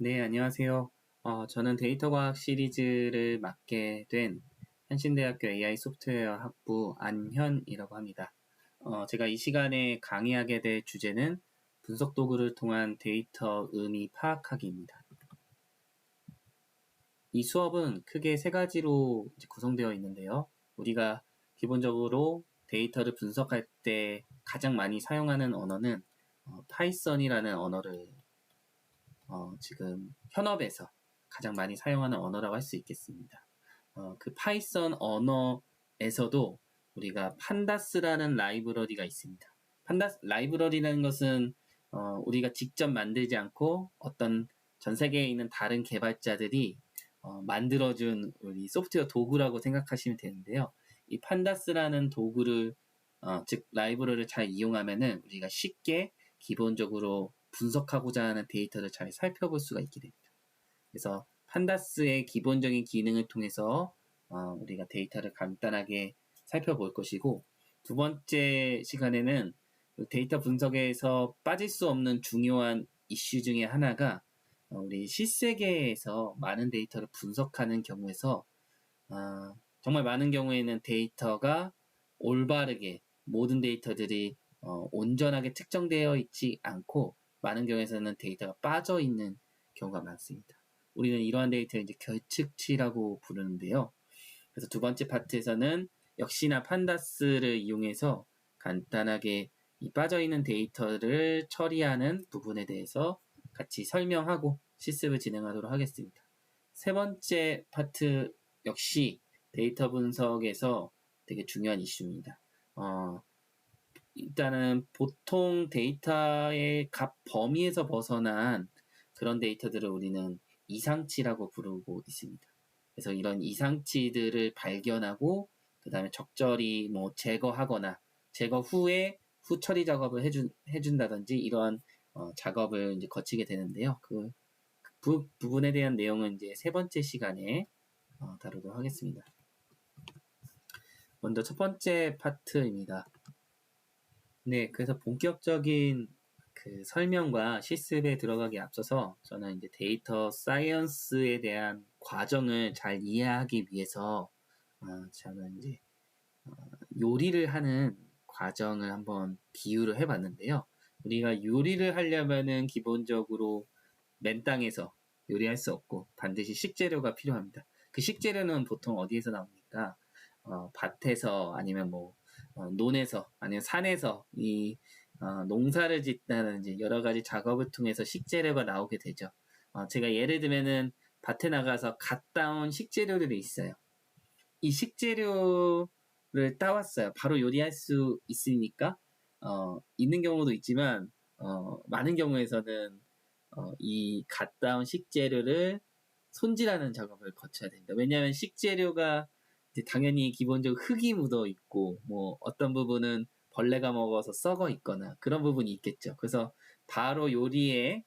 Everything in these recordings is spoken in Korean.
네, 안녕하세요. 저는 데이터 과학 시리즈를 맡게 된 한신대학교 AI 소프트웨어 학부 안현이라고 합니다. 제가 이 시간에 강의하게 될 주제는 분석 도구를 통한 데이터 의미 파악하기입니다. 이 수업은 크게 세 가지로 이제 구성되어 있는데요. 우리가 기본적으로 데이터를 분석할 때 가장 많이 사용하는 언어는 파이썬이라는 언어를 지금 현업에서 가장 많이 사용하는 언어라고 할 수 있겠습니다. 그 파이썬 언어에서도 우리가 판다스라는 라이브러리가 있습니다. 판다스 라이브러리라는 것은 우리가 직접 만들지 않고 어떤 전 세계에 있는 다른 개발자들이 만들어준 우리 소프트웨어 도구라고 생각하시면 되는데요. 이 판다스라는 도구를 즉 라이브러리를 잘 이용하면은 우리가 쉽게 기본적으로 분석하고자 하는 데이터를 잘 살펴볼 수가 있게 됩니다. 그래서 판다스의 기본적인 기능을 통해서 우리가 데이터를 간단하게 살펴볼 것이고, 두 번째 시간에는 데이터 분석에서 빠질 수 없는 중요한 이슈 중에 하나가 우리 실세계에서 많은 데이터를 분석하는 경우에서 정말 많은 경우에는 데이터가 올바르게 모든 데이터들이 온전하게 특정되어 있지 않고 많은 경우에서는 데이터가 빠져 있는 경우가 많습니다. 우리는 이러한 데이터를 이제 결측치라고 부르는데요. 그래서 두 번째 파트에서는 역시나 판다스를 이용해서 간단하게 이 빠져있는 데이터를 처리하는 부분에 대해서 같이 설명하고 실습을 진행하도록 하겠습니다. 세 번째 파트 역시 데이터 분석에서 되게 중요한 이슈입니다. 일단은 보통 데이터의 값 범위에서 벗어난 그런 데이터들을 우리는 이상치라고 부르고 있습니다. 그래서 이런 이상치들을 발견하고 그 다음에 적절히 뭐 제거하거나 제거 후에 후 처리 작업을 해준다든지 이러한 작업을 이제 거치게 되는데요. 그 부분에 대한 내용은 이제 세 번째 시간에 다루도록 하겠습니다. 먼저 첫 번째 파트입니다. 네, 그래서 본격적인 그 설명과 실습에 들어가기 앞서서 저는 이제 데이터 사이언스에 대한 과정을 잘 이해하기 위해서 저는 이제 요리를 하는 과정을 한번 비유를 해봤는데요. 우리가 요리를 하려면은 기본적으로 맨 땅에서 요리할 수 없고 반드시 식재료가 필요합니다. 그 식재료는 보통 어디에서 나옵니까? 밭에서 아니면 뭐 논에서 아니면 산에서 이 농사를 짓다든지 여러 가지 작업을 통해서 식재료가 나오게 되죠. 제가 예를 들면은 밭에 나가서 갓 따온 식재료들이 있어요. 이 식재료를 따왔어요. 바로 요리할 수 있으니까 있는 경우도 있지만 많은 경우에서는 이 갓 따온 식재료를 손질하는 작업을 거쳐야 됩니다. 왜냐하면 식재료가 이제 당연히 기본적으로 흙이 묻어 있고 뭐 어떤 부분은 벌레가 먹어서 썩어 있거나 그런 부분이 있겠죠. 그래서 바로 요리에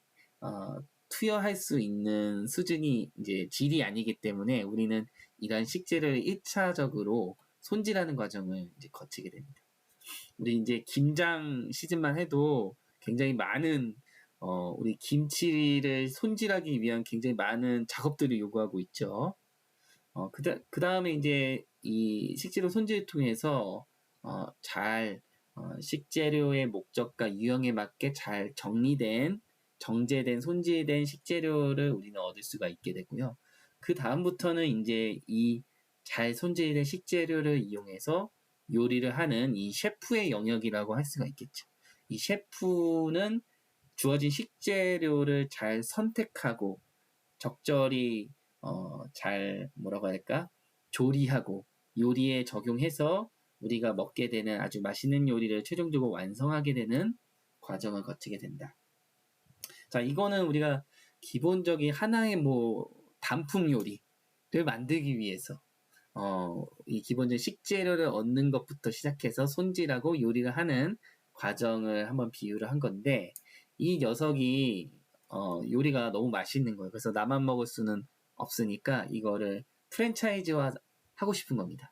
투여할 수 있는 수준이 이제 질이 아니기 때문에 우리는 이런 식재료를 1차적으로 손질하는 과정을 이제 거치게 됩니다. 우리 이제 김장 시즌만 해도 굉장히 많은 우리 김치를 손질하기 위한 굉장히 많은 작업들을 요구하고 있죠. 그 다음에 이제 이 식재료 손질을 통해서 잘 식재료의 목적과 유형에 맞게 잘 정제된, 손질된 식재료를 우리는 얻을 수가 있게 되고요. 그 다음부터는 이제 이 잘 손질된 식재료를 이용해서 요리를 하는 이 셰프의 영역이라고 할 수가 있겠죠. 이 셰프는 주어진 식재료를 잘 선택하고 적절히 잘 뭐라고 할까 조리하고 요리에 적용해서 우리가 먹게 되는 아주 맛있는 요리를 최종적으로 완성하게 되는 과정을 거치게 된다. 자, 이거는 우리가 기본적인 하나의 뭐 단품 요리를 만들기 위해서 이 기본적인 식재료를 얻는 것부터 시작해서 손질하고 요리를 하는 과정을 한번 비유를 한 건데 이 녀석이 요리가 너무 맛있는 거예요. 그래서 나만 먹을 수는 없으니까 이거를 프랜차이즈화 하고 싶은 겁니다.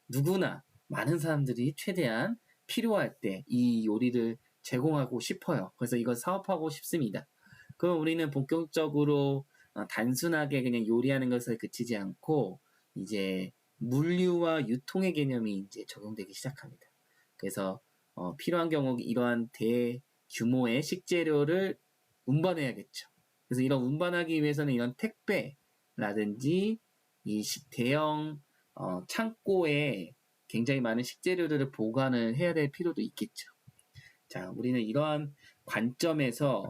누구나 많은 사람들이 최대한 필요할 때 이 요리를 제공하고 싶어요. 그래서 이걸 사업하고 싶습니다. 그럼 우리는 본격적으로 단순하게 그냥 요리하는 것에 그치지 않고 이제 물류와 유통의 개념이 이제 적용되기 시작합니다. 그래서 필요한 경우 이러한 대규모의 식재료를 운반해야겠죠. 그래서 이런 운반하기 위해서는 이런 택배라든지 이 대형 창고에 굉장히 많은 식재료들을 보관을 해야 될 필요도 있겠죠. 자, 우리는 이러한 관점에서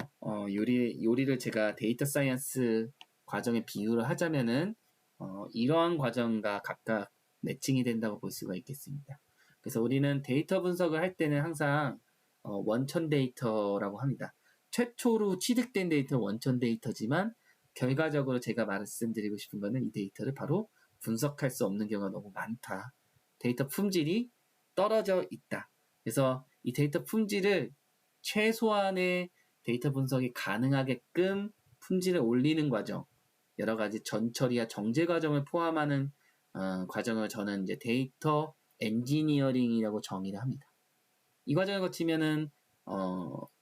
요리를 제가 데이터 사이언스 과정에 비유를 하자면은 이러한 과정과 각각 매칭이 된다고 볼 수가 있겠습니다. 그래서 우리는 데이터 분석을 할 때는 항상 원천 데이터라고 합니다. 최초로 취득된 데이터는 원천 데이터지만 결과적으로 제가 말씀드리고 싶은 거는 이 데이터를 바로 분석할 수 없는 경우가 너무 많다. 데이터 품질이 떨어져 있다. 그래서 이 데이터 품질을 최소한의 데이터 분석이 가능하게끔 품질을 올리는 과정, 여러 가지 전처리와 정제 과정을 포함하는 과정을 저는 이제 데이터 엔지니어링이라고 정의를 합니다. 이 과정을 거치면은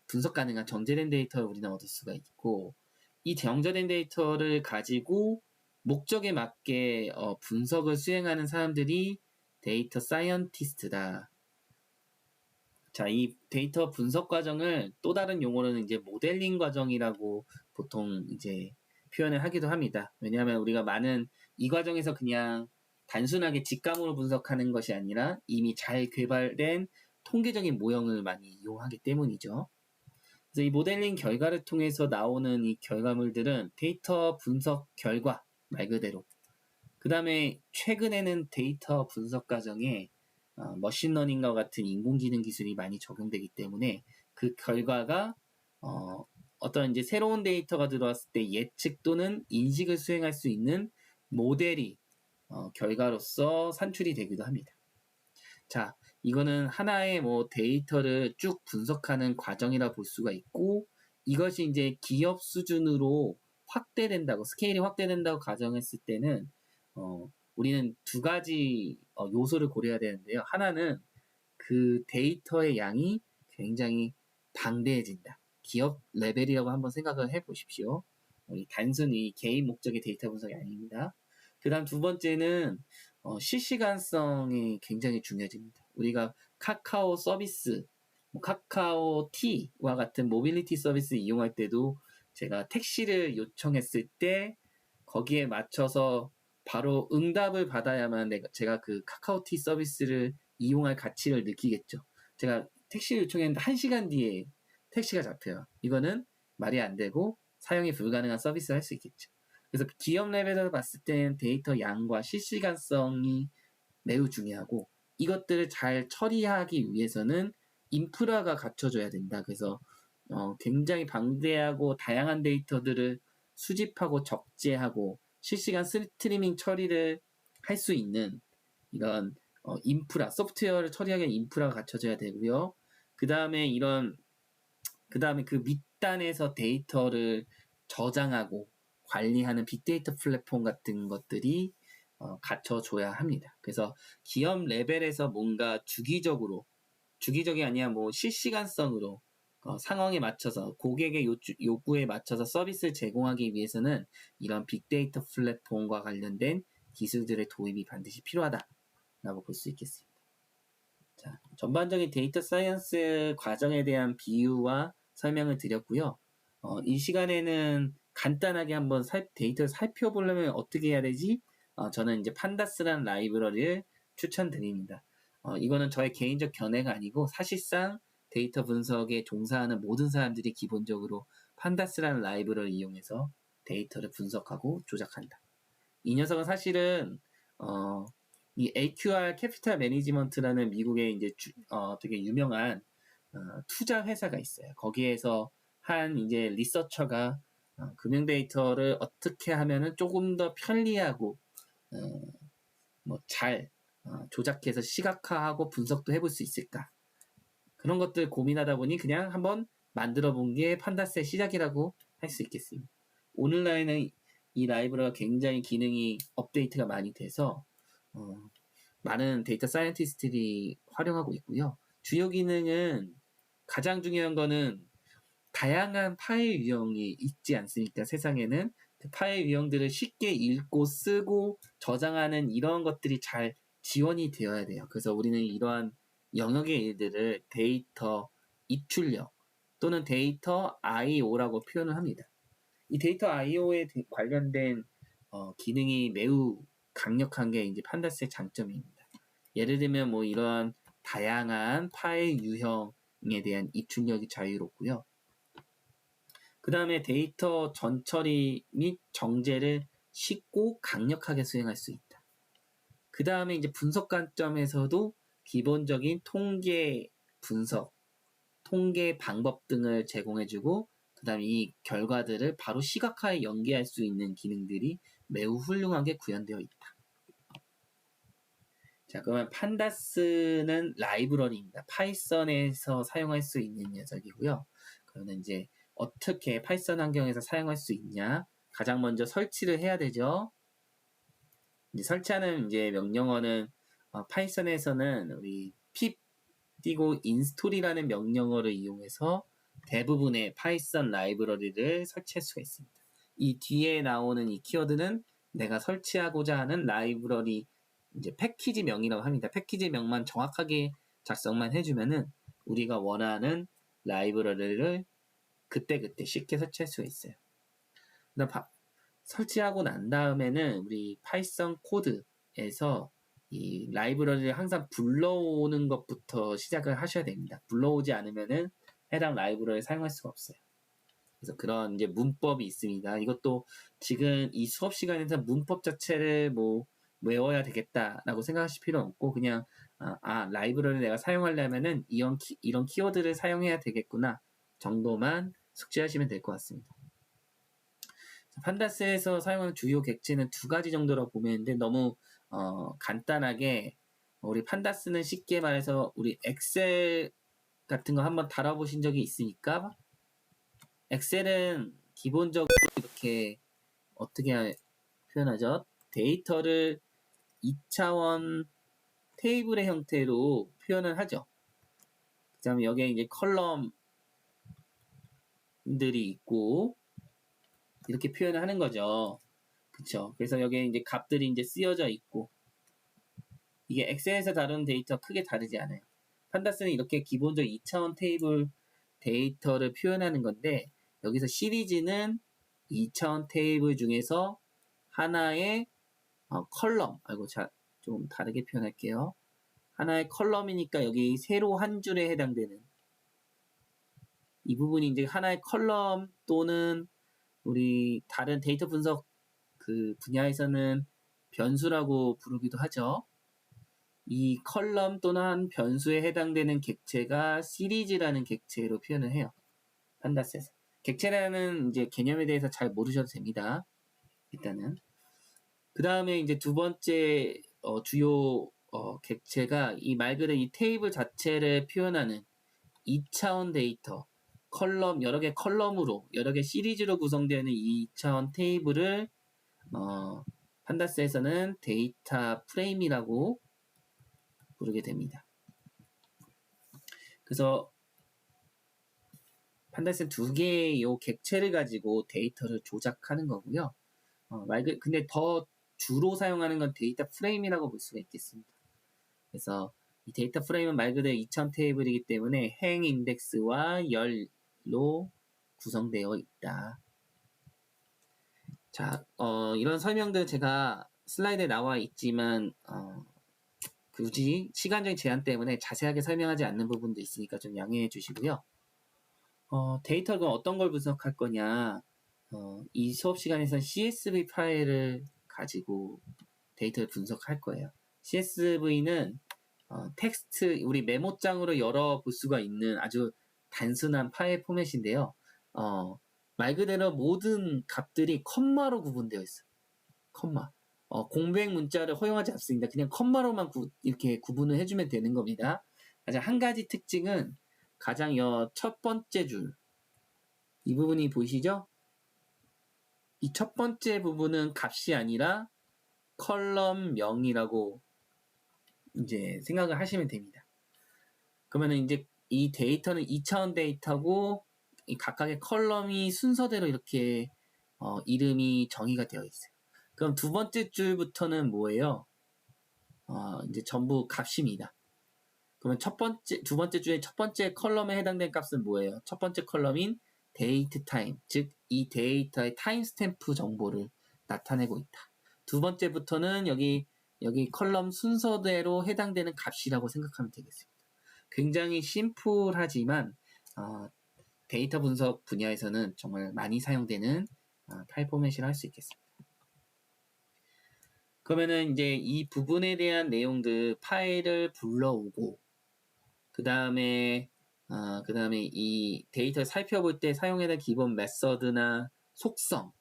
분석 가능한 정제된 데이터를 우리는 얻을 수가 있고, 이 정제된 데이터를 가지고 목적에 맞게 분석을 수행하는 사람들이 데이터 사이언티스트다. 자, 이 데이터 분석 과정을 또 다른 용어로는 이제 모델링 과정이라고 보통 이제 표현을 하기도 합니다. 왜냐하면 우리가 많은 이 과정에서 그냥 단순하게 직감으로 분석하는 것이 아니라 이미 잘 개발된 통계적인 모형을 많이 이용하기 때문이죠. 그래서 이 모델링 결과를 통해서 나오는 이 결과물들은 데이터 분석 결과 말 그대로. 그 다음에 최근에는 데이터 분석 과정에 머신러닝과 같은 인공지능 기술이 많이 적용되기 때문에 그 결과가 어떤 이제 새로운 데이터가 들어왔을 때 예측 또는 인식을 수행할 수 있는 모델이 결과로서 산출이 되기도 합니다. 자, 이거는 하나의 뭐 데이터를 쭉 분석하는 과정이라 볼 수가 있고, 이것이 이제 기업 수준으로 확대된다고, 스케일이 확대된다고 가정했을 때는 우리는 두 가지 요소를 고려해야 되는데요. 하나는 그 데이터의 양이 굉장히 방대해진다. 기업 레벨이라고 한번 생각을 해보십시오. 단순히 개인 목적의 데이터 분석이 아닙니다. 그 다음 두 번째는 실시간성이 굉장히 중요해집니다. 우리가 카카오 서비스, 카카오티와 같은 모빌리티 서비스 이용할 때도 제가 택시를 요청했을 때 거기에 맞춰서 바로 응답을 받아야만 제가 그 카카오티 서비스를 이용할 가치를 느끼겠죠. 제가 택시를 요청했는데 1시간 뒤에 택시가 잡혀요. 이거는 말이 안 되고 사용이 불가능한 서비스를 할 수 있겠죠. 그래서 기업 레벨에서 봤을 때는 데이터 양과 실시간성이 매우 중요하고, 이것들을 잘 처리하기 위해서는 인프라가 갖춰져야 된다. 그래서 굉장히 방대하고 다양한 데이터들을 수집하고 적재하고 실시간 스트리밍 처리를 할 수 있는 이런 인프라, 소프트웨어를 처리하기 위한 인프라가 갖춰져야 되고요. 그 다음에 그 밑단에서 데이터를 저장하고 관리하는 빅데이터 플랫폼 같은 것들이 갖춰줘야 합니다. 그래서 기업 레벨에서 뭔가 주기적이 아니라 뭐 실시간성으로 상황에 맞춰서 고객의 요구에 맞춰서 서비스를 제공하기 위해서는 이런 빅데이터 플랫폼과 관련된 기술들의 도입이 반드시 필요하다라고 볼 수 있겠습니다. 자, 전반적인 데이터 사이언스 과정에 대한 비유와 설명을 드렸고요. 이 시간에는 간단하게 한번 데이터를 살펴보려면 어떻게 해야 되지? 저는 이제 판다스라는 라이브러리를 추천드립니다. 이거는 저의 개인적 견해가 아니고 사실상 데이터 분석에 종사하는 모든 사람들이 기본적으로 판다스라는 라이브러리를 이용해서 데이터를 분석하고 조작한다. 이 녀석은 사실은 이 AQR 캐피탈 매니지먼트라는 미국의 이제 되게 유명한 투자 회사가 있어요. 거기에서 한 이제 리서처가 금융 데이터를 어떻게 하면은 조금 더 편리하고 잘 조작해서 시각화하고 분석도 해볼 수 있을까? 그런 것들 고민하다 보니 그냥 한번 만들어 본 게 판다스의 시작이라고 할 수 있겠습니다. 오늘날에는 이 라이브러리가 굉장히 기능이 업데이트가 많이 돼서 많은 데이터 사이언티스트들이 활용하고 있고요. 주요 기능은 가장 중요한 거는 다양한 파일 유형이 있지 않습니까? 세상에는 그 파일 유형들을 쉽게 읽고 쓰고 저장하는 이런 것들이 잘 지원이 되어야 돼요. 그래서 우리는 이러한 영역의 일들을 데이터 입출력 또는 데이터 I/O라고 표현을 합니다. 이 데이터 I/O에 관련된 기능이 매우 강력한 게 이제 판다스의 장점입니다. 예를 들면 뭐 이러한 다양한 파일 유형에 대한 입출력이 자유롭고요. 그 다음에 데이터 전처리 및 정제를 쉽고 강력하게 수행할 수 있다. 그 다음에 이제 분석 관점에서도 기본적인 통계 분석, 통계 방법 등을 제공해주고 그 다음에 이 결과들을 바로 시각화에 연계할 수 있는 기능들이 매우 훌륭하게 구현되어 있다. 자, 그러면 판다스는 라이브러리입니다. 파이썬에서 사용할 수 있는 녀석이고요. 그러면 이제 어떻게 파이썬 환경에서 사용할 수 있냐? 가장 먼저 설치를 해야 되죠. 이제 설치하는 이제 명령어는 파이썬에서는 우리 pip 띄고 인스톨이라는 명령어를 이용해서 대부분의 파이썬 라이브러리를 설치할 수가 있습니다. 이 뒤에 나오는 이 키워드는 내가 설치하고자 하는 라이브러리 이제 패키지명이라고 합니다. 패키지명만 정확하게 작성만 해주면은 우리가 원하는 라이브러리를 그때그때 쉽게 설치할 수가 있어요. 설치하고 난 다음에는 우리 파이썬 코드에서 이 라이브러리를 항상 불러오는 것부터 시작을 하셔야 됩니다. 불러오지 않으면은 해당 라이브러리를 사용할 수가 없어요. 그래서 그런 이제 문법이 있습니다. 이것도 지금 이 수업 시간에서 문법 자체를 뭐 외워야 되겠다라고 생각하실 필요는 없고 그냥 라이브러리를 내가 사용하려면은 이런 키워드를 사용해야 되겠구나 정도만 숙지하시면 될 것 같습니다. 판다스에서 사용하는 주요 객체는 두 가지 정도라고 보면 되는데 너무 간단하게 우리 판다스는 쉽게 말해서 우리 엑셀 같은 거 한번 다뤄보신 적이 있으니까 엑셀은 기본적으로 이렇게 어떻게 표현하죠? 데이터를 2차원 테이블의 형태로 표현을 하죠. 그 다음에 여기에 이제 컬럼들이 있고 이렇게 표현을 하는 거죠. 그쵸. 그래서 여기에 이제 값들이 이제 쓰여져 있고 이게 엑셀에서 다루는 데이터 크게 다르지 않아요. 판다스는 이렇게 기본적 2차원 테이블 데이터를 표현하는 건데 여기서 시리즈는 2차원 테이블 중에서 하나의 컬럼, 좀 다르게 표현할게요. 하나의 컬럼이니까 여기 세로 한 줄에 해당되는 이 부분이 이제 하나의 컬럼 또는 우리 다른 데이터 분석 그 분야에서는 변수라고 부르기도 하죠. 이 컬럼 또는 변수에 해당되는 객체가 시리즈라는 객체로 표현을 해요. 판다스에서. 객체라는 이제 개념에 대해서 잘 모르셔도 됩니다. 일단은. 그 다음에 이제 두 번째 주요 객체가 이 말 그대로 이 테이블 자체를 표현하는 2차원 데이터 컬럼 여러 개 컬럼으로 여러 개 시리즈로 구성되는 2차원 테이블을 판다스에서는 데이터 프레임이라고 부르게 됩니다. 그래서 판다스는 두 개의 요 객체를 가지고 데이터를 조작하는 거고요. 근데 더 주로 사용하는 건 데이터 프레임이라고 볼 수가 있겠습니다. 그래서 이 데이터 프레임은 말 그대로 2차원 테이블이기 때문에 행 인덱스와 열로 구성되어 있다. 자, 이런 설명들 제가 슬라이드에 나와 있지만 굳이 시간적인 제한 때문에 자세하게 설명하지 않는 부분도 있으니까 좀 양해해 주시고요. 데이터가 어떤 걸 분석할 거냐 이 수업 시간에서 CSV 파일을 가지고 데이터를 분석할 거예요. CSV는 텍스트 우리 메모장으로 열어볼 수가 있는 아주 단순한 파일 포맷인데요. 말 그대로 모든 값들이 컴마로 구분되어 있어요. 컴마. 공백 문자를 허용하지 않습니다. 그냥 컴마로만 이렇게 구분을 해주면 되는 겁니다. 가장 한 가지 특징은 가장 첫 번째 줄. 이 부분이 보이시죠? 이 첫 번째 부분은 값이 아니라 컬럼명이라고 이제 생각을 하시면 됩니다. 그러면은 이제 이 데이터는 2차원 데이터고 이 각각의 컬럼이 순서대로 이렇게 이름이 정의가 되어 있어요. 그럼 두 번째 줄부터는 뭐예요? 이제 전부 값입니다. 그러면 두 번째 줄의 첫 번째 컬럼에 해당되는 값은 뭐예요? 첫 번째 컬럼인 데이트 타임, 즉 이 데이터의 타임 스탬프 정보를 나타내고 있다. 두 번째부터는 여기 컬럼 순서대로 해당되는 값이라고 생각하면 되겠습니다. 굉장히 심플하지만 데이터 분석 분야에서는 정말 많이 사용되는 파일 포맷이라 할 수 있겠습니다. 그러면은 이제 이 부분에 대한 내용들 파일을 불러오고 그 다음에 이 데이터를 살펴볼 때 사용해야 될 기본 메서드나 속성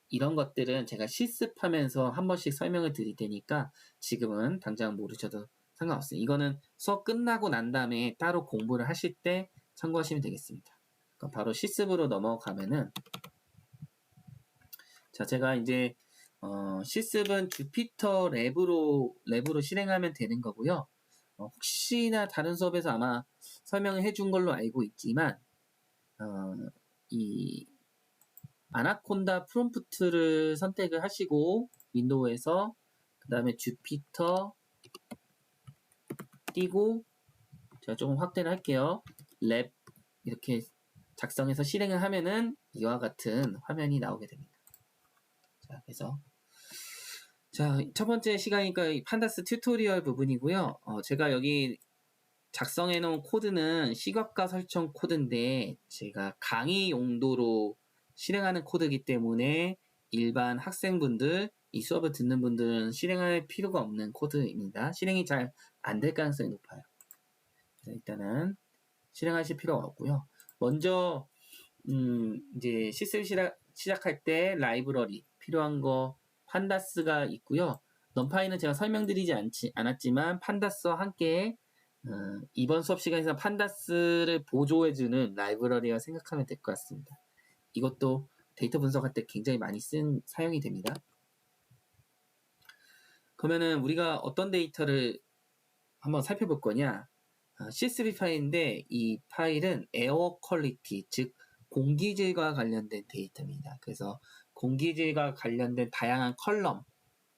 이런 것들은 제가 실습하면서 한 번씩 설명을 드릴 테니까 지금은 당장 모르셔도 상관없어요. 이거는 수업 끝나고 난 다음에 따로 공부를 하실 때 참고하시면 되겠습니다. 그럼 바로 실습으로 넘어가면은 자, 제가 이제 실습은 주피터 랩으로 실행하면 되는 거고요. 혹시나 다른 수업에서 아마 설명을 해준 걸로 알고 있지만 이 아나콘다 프롬프트를 선택을 하시고 윈도우에서 그 다음에 주피터 띄고 제가 조금 확대를 할게요. 랩 이렇게 작성해서 실행을 하면은 이와 같은 화면이 나오게 됩니다. 자, 그래서 첫 번째 시간이니까 판다스 튜토리얼 부분이고요. 제가 여기 작성해 놓은 코드는 시각화 설정 코드인데 제가 강의 용도로 실행하는 코드이기 때문에 일반 학생분들, 이 수업을 듣는 분들은 실행할 필요가 없는 코드입니다. 실행이 잘 안 될 가능성이 높아요. 그래서 일단은 실행하실 필요가 없고요. 먼저 이제 시스템 시작할 때 라이브러리 필요한 거 판다스가 있고요. 넘파이는 제가 설명드리지 않았지만 판다스와 함께 이번 수업 시간에서 판다스를 보조해주는 라이브러리라 생각하면 될 것 같습니다. 이것도 데이터 분석할 때 굉장히 많이 사용이 됩니다. 그러면은 우리가 어떤 데이터를 한번 살펴볼 거냐? CSV 파일인데 이 파일은 에어 퀄리티, 즉 공기질과 관련된 데이터입니다. 그래서 공기질과 관련된 다양한 컬럼,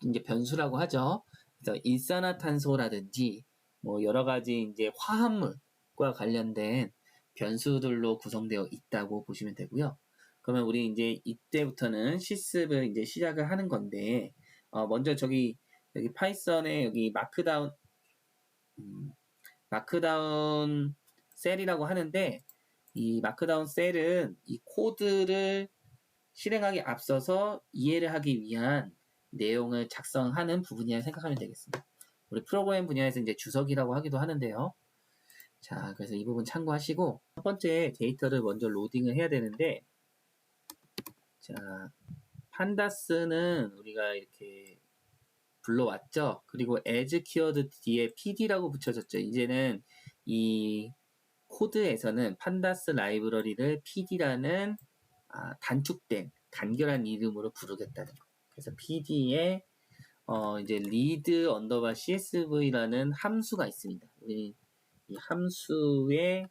이제 변수라고 하죠. 그래서 일산화탄소라든지 뭐 여러 가지 이제 화합물과 관련된 변수들로 구성되어 있다고 보시면 되고요. 그러면 우리 이제 이때부터는 실습을 이제 시작을 하는 건데, 먼저 여기 파이썬에 여기 마크다운 셀이라고 하는데, 이 마크다운 셀은 이 코드를 실행하기 앞서서 이해를 하기 위한 내용을 작성하는 부분이라고 생각하면 되겠습니다. 우리 프로그램 분야에서 이제 주석이라고 하기도 하는데요. 자, 그래서 이 부분 참고하시고 첫 번째 데이터를 먼저 로딩을 해야 되는데, 자, 판다스는 우리가 이렇게 불러왔죠. 그리고 as 키워드 뒤에 pd라고 붙여졌죠. 이제는 이 코드에서는 판다스 라이브러리를 pd라는 단축된 간결한 이름으로 부르겠다는 거. 그래서 pd에 이제 read 언더바 csv라는 함수가 있습니다. 우리 이 함수의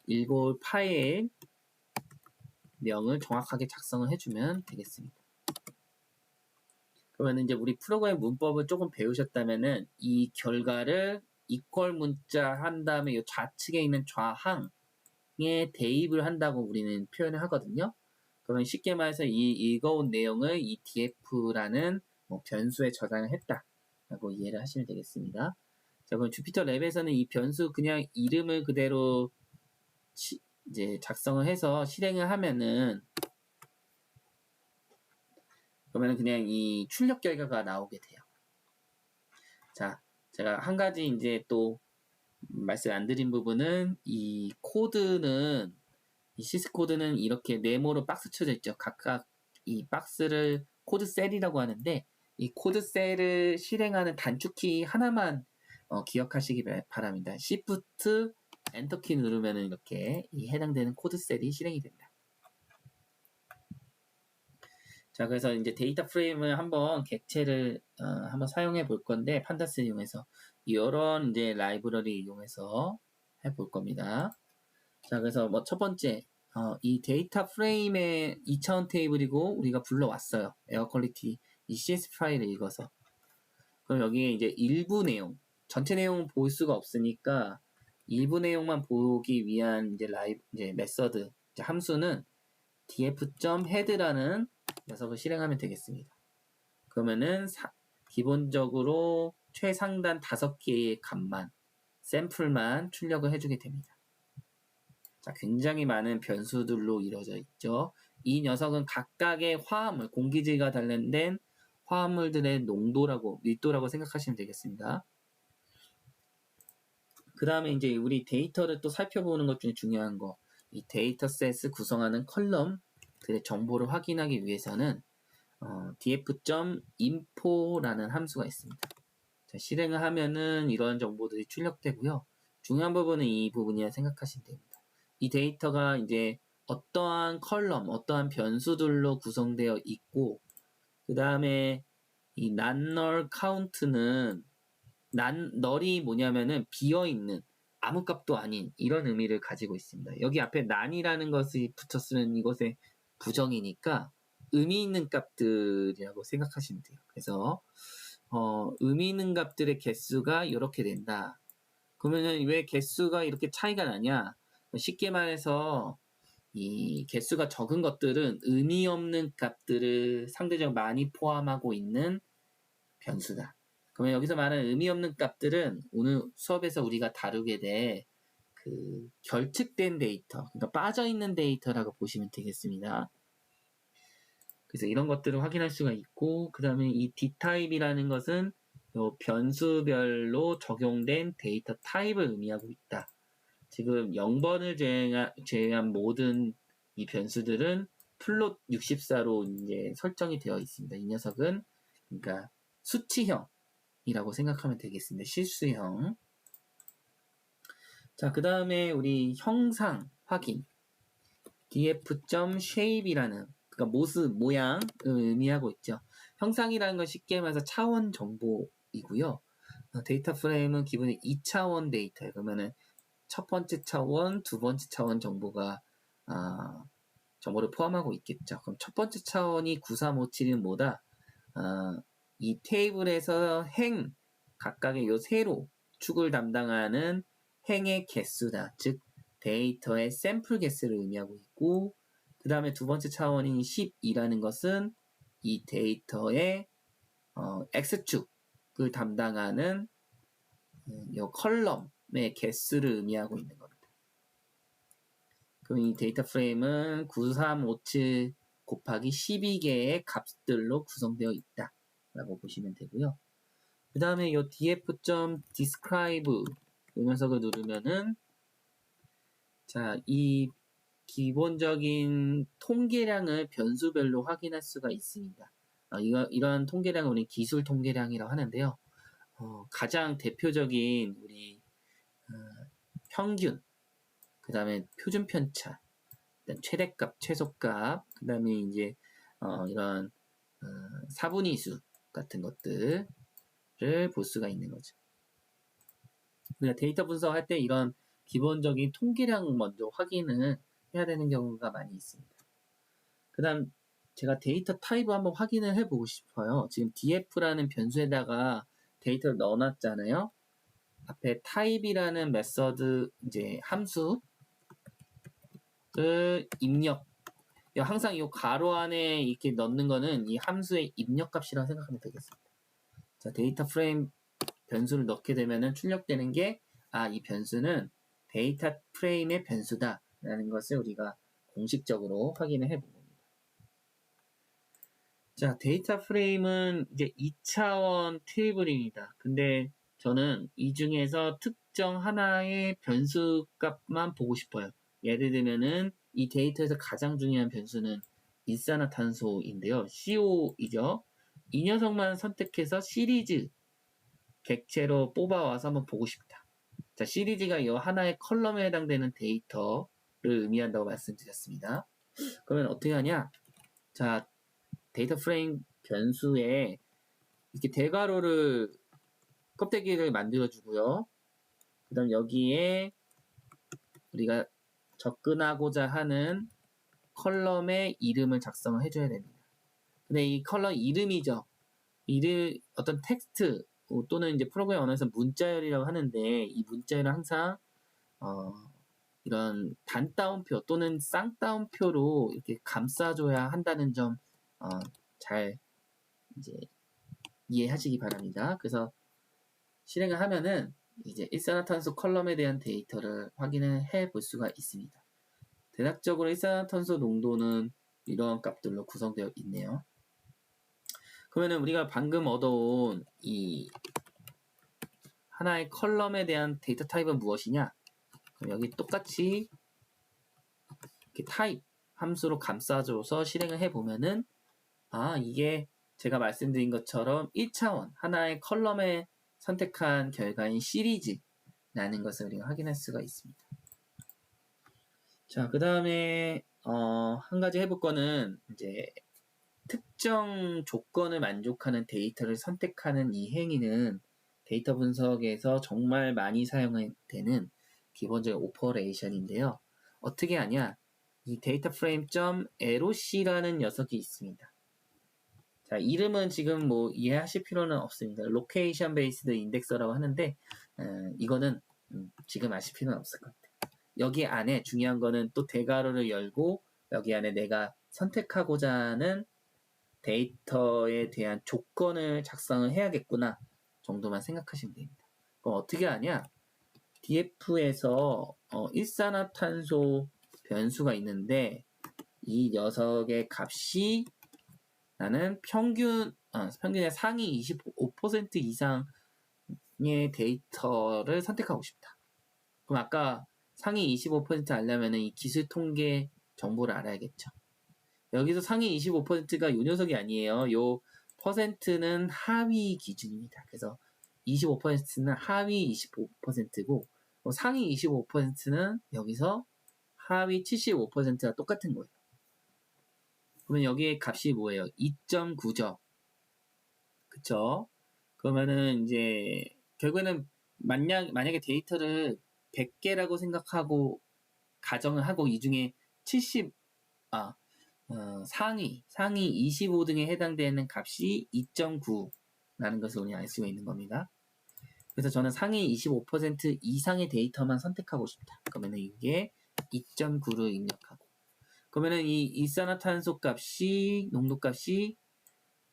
읽을 파일 명을 정확하게 작성을 해주면 되겠습니다. 그러면 이제 우리 프로그램 문법을 조금 배우셨다면은 이 결과를 이퀄 문자 한 다음에 이 좌측에 있는 좌항에 대입을 한다고 우리는 표현을 하거든요. 그러면 쉽게 말해서 이 읽어온 내용을 이 df라는 변수에 저장을 했다라고 이해를 하시면 되겠습니다. 자, 그럼 주피터 랩에서는 이 변수 그냥 이름을 그대로 이제 작성을 해서 실행을 하면은 그러면 그냥 이 출력 결과가 나오게 돼요. 자, 제가 한 가지 이제 또 말씀 안 드린 부분은 이 코드는 이 시스 코드는 이렇게 네모로 박스 쳐져 있죠. 각각 이 박스를 코드 셀이라고 하는데 이 코드 셀을 실행하는 단축키 하나만 기억하시기 바랍니다. Shift 엔터 키 누르면 이렇게 이 해당되는 코드 셀이 실행이 됩니다. 자, 그래서 이제 데이터 프레임을 한번 객체를 한번 사용해 볼 건데 판다스 이용해서 이런 이제 라이브러리 이용해서 해 볼 겁니다. 자, 그래서 첫 번째 이 데이터 프레임의 2차원 테이블이고 우리가 불러왔어요. 에어 퀄리티 이 CSV 파일을 읽어서. 그럼 여기에 이제 일부 내용, 전체 내용은 볼 수가 없으니까 일부 내용만 보기 위한 이제 메서드, 이제 함수는 df.head라는 녀석을 실행하면 되겠습니다. 그러면은 기본적으로 최상단 5개의 값만, 샘플만 출력을 해주게 됩니다. 자, 굉장히 많은 변수들로 이루어져 있죠. 이 녀석은 각각의 화합물, 공기질과 관련된 화합물들의 농도라고, 밀도라고 생각하시면 되겠습니다. 그 다음에 이제 우리 데이터를 또 살펴보는 것 중에 중요한 거, 이 데이터셋을 구성하는 컬럼들의 정보를 확인하기 위해서는 df.info라는 함수가 있습니다. 자, 실행을 하면은 이런 정보들이 출력되고요. 중요한 부분은 이 부분이라 생각하시면 됩니다. 이 데이터가 이제 어떠한 컬럼, 어떠한 변수들로 구성되어 있고, 그 다음에 이 non-null count는 널이 뭐냐면은 비어있는 아무 값도 아닌 이런 의미를 가지고 있습니다. 여기 앞에 non이라는 것이 붙였으면 이것의 부정이니까 의미 있는 값들이라고 생각하시면 돼요. 그래서 의미 있는 값들의 개수가 이렇게 된다. 그러면은 왜 개수가 이렇게 차이가 나냐? 쉽게 말해서 이 개수가 적은 것들은 의미 없는 값들을 상대적으로 많이 포함하고 있는 변수다. 그러면 여기서 말하는 의미 없는 값들은 오늘 수업에서 우리가 다루게 될 그 결측된 데이터, 그러니까 빠져있는 데이터라고 보시면 되겠습니다. 그래서 이런 것들을 확인할 수가 있고, 그 다음에 이 d타입이라는 것은 요 변수별로 적용된 데이터 타입을 의미하고 있다. 지금 0번을 제외한 모든 이 변수들은 플롯 64로 이제 설정이 되어 있습니다. 이 녀석은 그러니까 수치형이라고 생각하면 되겠습니다. 실수형. 자, 그 다음에 우리 형상 확인. df.shape이라는 그러니까 모습, 모양을 의미하고 있죠. 형상이라는 건 쉽게 말해서 차원 정보이고요. 데이터 프레임은 기본에 2차원 데이터예요. 그러면은 첫 번째 차원, 두 번째 차원 정보가 정보를 포함하고 있겠죠. 그럼 첫 번째 차원이 9357은 뭐다? 이 테이블에서 각각의 요 세로 축을 담당하는 행의 개수다. 즉 데이터의 샘플 개수를 의미하고 있고, 그 다음에 두 번째 차원인 12라는 것은 이 데이터의 X축을 담당하는 이 컬럼의 개수를 의미하고 있는 겁니다. 그럼 이 데이터 프레임은 9357 곱하기 12개의 값들로 구성되어 있다 라고 보시면 되고요. 그 다음에 이 df.describe 이 녀석을 누르면은 자, 이 기본적인 통계량을 변수별로 확인할 수가 있습니다. 이런 통계량을 우리 기술 통계량이라고 하는데요. 가장 대표적인 우리 평균, 그 다음에 표준 편차, 최대값, 최소값, 그 다음에 이제 이런 사분위수 같은 것들을 볼 수가 있는 거죠. 우리가 데이터 분석할 때 이런 기본적인 통계량 먼저 확인을 해야 되는 경우가 많이 있습니다. 그 다음 제가 데이터 타입을 한번 확인을 해보고 싶어요. 지금 df라는 변수에다가 데이터를 넣어놨잖아요. 앞에 타입이라는 메서드 이제 함수를 입력. 항상 이 가로 안에 이렇게 넣는 거는 이 함수의 입력값이라고 생각하면 되겠습니다. 자, 데이터 프레임 변수를 넣게 되면은 출력되는 게 이 변수는 데이터 프레임의 변수다 라는 것을 우리가 공식적으로 확인을 해본 겁니다. 자, 데이터 프레임은 이제 2차원 테이블입니다. 근데 저는 이 중에서 특정 하나의 변수 값만 보고 싶어요. 예를 들면은 이 데이터에서 가장 중요한 변수는 일산화탄소인데요. CO이죠. 이 녀석만 선택해서 시리즈 객체로 뽑아와서 한번 보고 싶다. 자, 시리즈가 이 하나의 컬럼에 해당되는 데이터를 의미한다고 말씀드렸습니다. 그러면 어떻게 하냐? 자, 데이터 프레임 변수에 이렇게 대괄호를 껍데기를 만들어주고요. 그 다음 여기에 우리가 접근하고자 하는 컬럼의 이름을 작성을 해줘야 됩니다. 근데 이 컬럼 이름이죠. 어떤 텍스트 또는 이제 프로그램 언어에서 문자열이라고 하는데 이 문자열은 항상 이런 단따옴표 또는 쌍따옴표로 이렇게 감싸줘야 한다는 점 잘 이제 이해하시기 바랍니다. 그래서 실행을 하면은 이제 일산화탄소 컬럼에 대한 데이터를 확인을 해 볼 수가 있습니다. 대략적으로 일산화탄소 농도는 이런 값들로 구성되어 있네요. 그러면은 우리가 방금 얻어온 이 하나의 컬럼에 대한 데이터 타입은 무엇이냐? 그럼 여기 똑같이 이렇게 타입 함수로 감싸줘서 실행을 해보면은 이게 제가 말씀드린 것처럼 1차원 하나의 컬럼에 선택한 결과인 시리즈라는 것을 우리가 확인할 수가 있습니다. 자, 그 다음에 한 가지 해볼 거는 이제 특정 조건을 만족하는 데이터를 선택하는 이 행위는 데이터 분석에서 정말 많이 사용되는 기본적인 오퍼레이션인데요. 어떻게 하냐? 이 데이터 frame.loc라는 녀석이 있습니다. 자, 이름은 지금 뭐 이해하실 필요는 없습니다. 로케이션 베이스드 인덱서라고 하는데 이거는 지금 아실 필요는 없을 것 같아요. 여기 안에 중요한 거는 또 대괄호를 열고 여기 안에 내가 선택하고자 하는 데이터에 대한 조건을 작성을 해야겠구나 정도만 생각하시면 됩니다. 그럼 어떻게 하냐? DF에서 일산화탄소 변수가 있는데 이 녀석의 값이 나는 평균의 상위 25% 이상의 데이터를 선택하고 싶다. 그럼 아까 상위 25% 알려면 이 기술 통계 정보를 알아야겠죠. 여기서 상위 25%가 요 녀석이 아니에요. 요 퍼센트는 하위 기준입니다. 그래서 25%는 하위 25%고 상위 25%는 여기서 하위 75%가 똑같은 거예요. 그러면 여기에 값이 뭐예요? 2.9죠. 그쵸? 그러면은 이제 결국에는 만약에 데이터를 100개라고 생각하고 가정을 하고 이 중에 상위 25등에 해당되는 값이 2.9라는 것을 우리 알 수가 있는 겁니다. 그래서 저는 상위 25% 이상의 데이터만 선택하고 싶다. 그러면은 이게 2.9를 입력하고 그러면은 이 일산화탄소 값이 농도 값이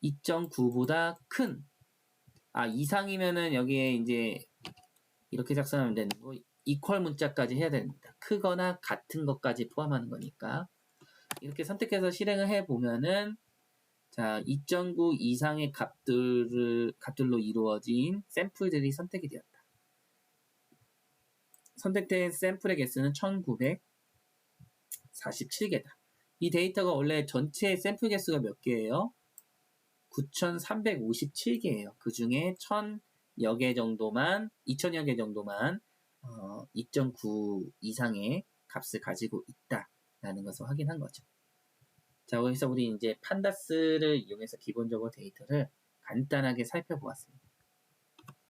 2.9보다 큰 이상이면은 여기에 이제 이렇게 작성하면 되는 거 이퀄 문자까지 해야 됩니다. 크거나 같은 것까지 포함하는 거니까 이렇게 선택해서 실행을 해보면은 자 2.9 이상의 값들로 이루어진 샘플들이 선택이 되었다. 선택된 샘플의 개수는 1947개다. 이 데이터가 원래 전체 샘플 개수가 몇 개예요? 9357개예요. 그 중에 1000여 개 정도만 2000여 개 정도만 2.9 이상의 값을 가지고 있다라는 것을 확인한 거죠. 자, 그래서 우리 이제 판다스를 이용해서 기본적으로 데이터를 간단하게 살펴보았습니다.